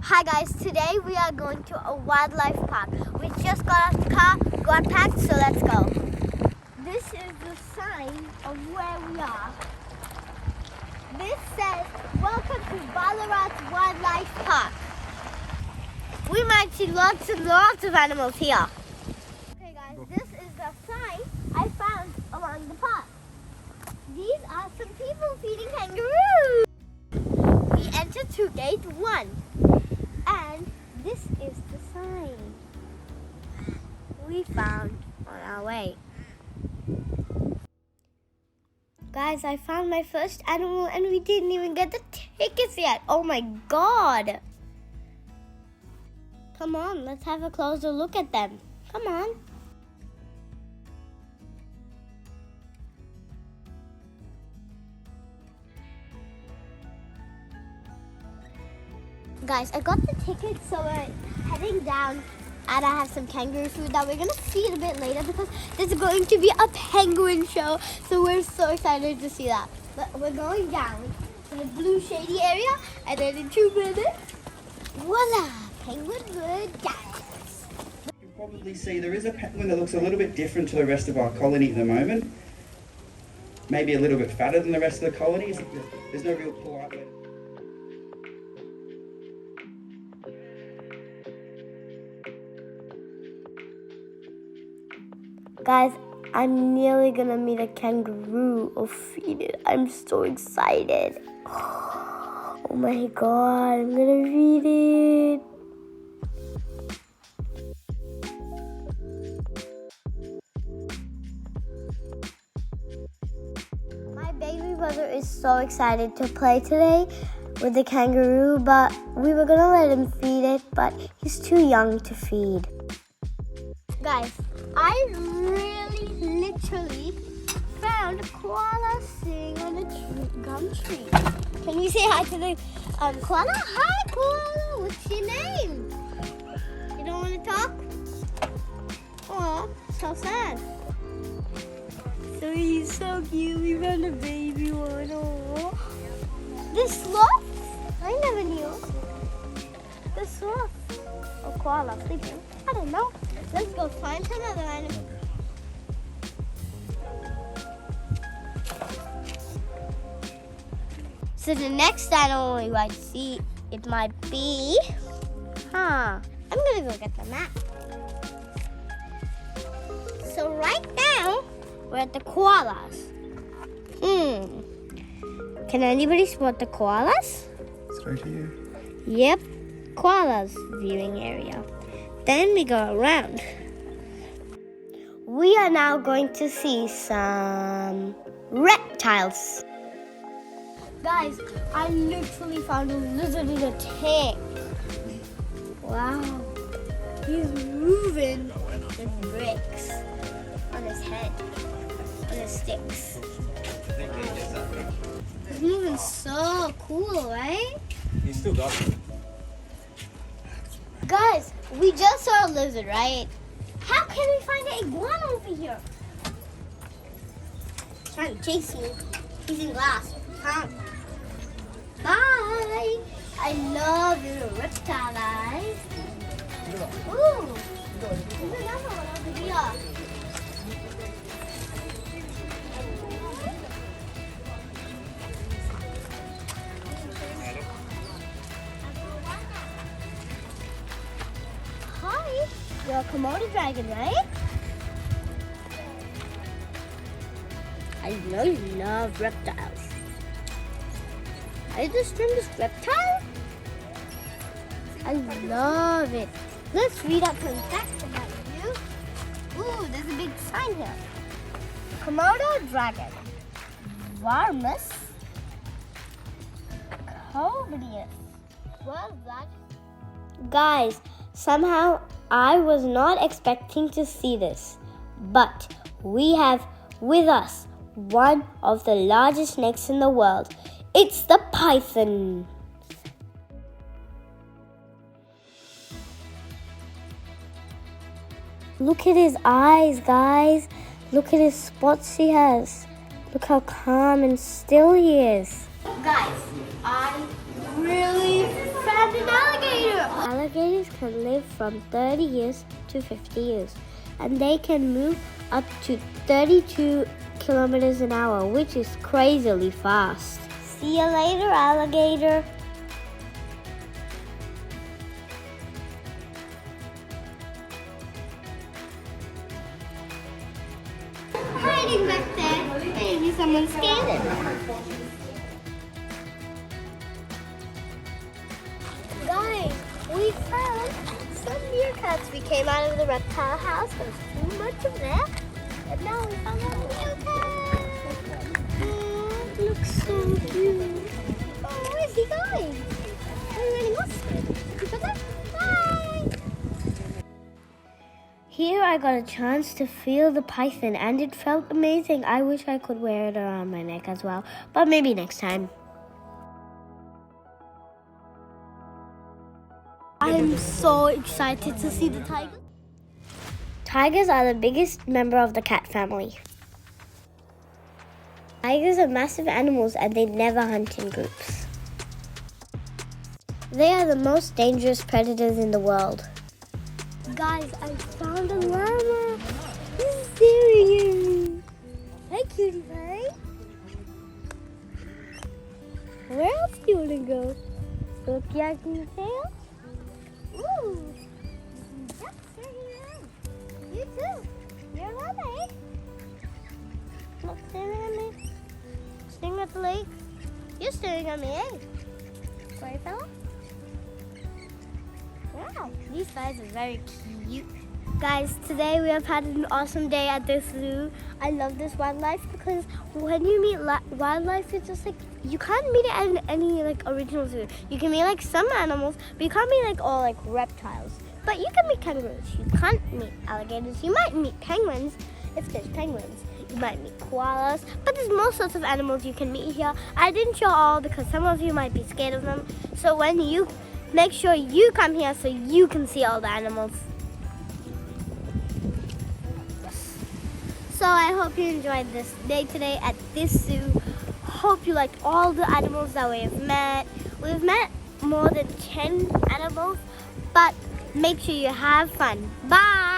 Hi guys, today we are going to a wildlife park. We just got out the car, got packed, so let's go. This is the sign of where we are. This says, welcome to Ballarat Wildlife Park. We might see lots and lots of animals here. Okay guys, this is the sign I found along the path. These are some people feeding kangaroos. We entered through gate 1. And this is the sign we found on our way. Guys, I found my first animal and we didn't even get the tickets yet. Oh my god. Come on, let's have a closer look at them. Come on. Guys, I got the tickets, so we're heading down, and I have some kangaroo food that we're gonna feed a bit later because there's going to be a penguin show, so we're so excited to see that. But we're going down to the blue shady area, and then in 2 minutes, voila, penguin bird dance. You can probably see there is a penguin that looks a little bit different to the rest of our colony at the moment. Maybe a little bit fatter than the rest of the colonies. There's no real polite way. Guys, I'm nearly gonna meet a kangaroo or feed it. I'm so excited. Oh my god, I'm gonna feed it. My baby brother is so excited to play today with the kangaroo, but we were gonna let him feed it, but he's too young to feed. Guys, I literally found a koala sitting on a gum tree. Can you say hi to the koala? Hi koala, what's your name? You don't want to talk? Oh, so sad. So he's so cute. We found a baby one. Oh, the sloth? I never knew. The sloth or koala, thinking. I don't know. Let's go find another animal. So the next animal we might see, it might be, I'm gonna go get the map. So right now, we're at the koalas. Can anybody spot the koalas? Straight here. Yep, koalas viewing area. Then we go around. We are now going to see some reptiles. Guys, I literally found a lizard in a tank. Wow. He's moving the bricks on his head, on his sticks. Wow. He's moving so cool, right? He's still got it. Guys, we just saw a lizard, right? How can we find an iguana over here? He's trying to chase me. He's in glass. Bye. I love your reptile eyes. Ooh, there's another one over here. Hi, you're a Komodo dragon, right? I know you love reptiles. Are you the strongest reptile? I love it. Let's read up some facts about you. Ooh, there's a big sign here. Komodo dragon. Varmus. Covidius. World's largest. Guys, somehow I was not expecting to see this, but we have with us one of the largest snakes in the world. It's the python. Look at his eyes, guys. Look at his spots he has. Look how calm and still he is. Guys, I really found an alligator. alligators can live from 30 years to 50 years, and they can move up to 32 kilometers an hour, which is crazily fast. See you later, alligator. Hiding back there. Maybe someone scared it. Guys, we found some meerkats. We came out of the reptile house. There was too much of that. And now we found a meerkat. Oh, it looks so cute. Oh, where's he going? Are you running off? Bye. Here I got a chance to feel the python and it felt amazing. I wish I could wear it around my neck as well, but maybe next time. I'm so excited to see the tiger. Tigers are the biggest member of the cat family. Tigers are massive animals and they never hunt in groups. They are the most dangerous predators in the world. Guys, I found a llama. He's staring at me. Hi, cutie pie. Where else do you want to go? Look, yaking the tail? Ooh. Yep, staring around. You too. You're a llama, eh? Look, staring at me. Staring at the lake. You're staring at me, eh? Sorry, fella? Wow, these guys are very cute. Guys, today we have had an awesome day at this zoo. I love this wildlife because when you meet wildlife, it's just like, you can't meet it in any like original zoo. You can meet like some animals, but you can't meet like all like reptiles. But you can meet kangaroos. You can't meet alligators. You might meet penguins if there's penguins. You might meet koalas, but there's more sorts of animals you can meet here. I didn't show all because some of you might be scared of them. So when you make sure you come here so you can see all the animals. So I hope you enjoyed this day today at this zoo. Hope you liked all the animals that we have met. We've met more than 10 animals, but make sure you have fun. Bye!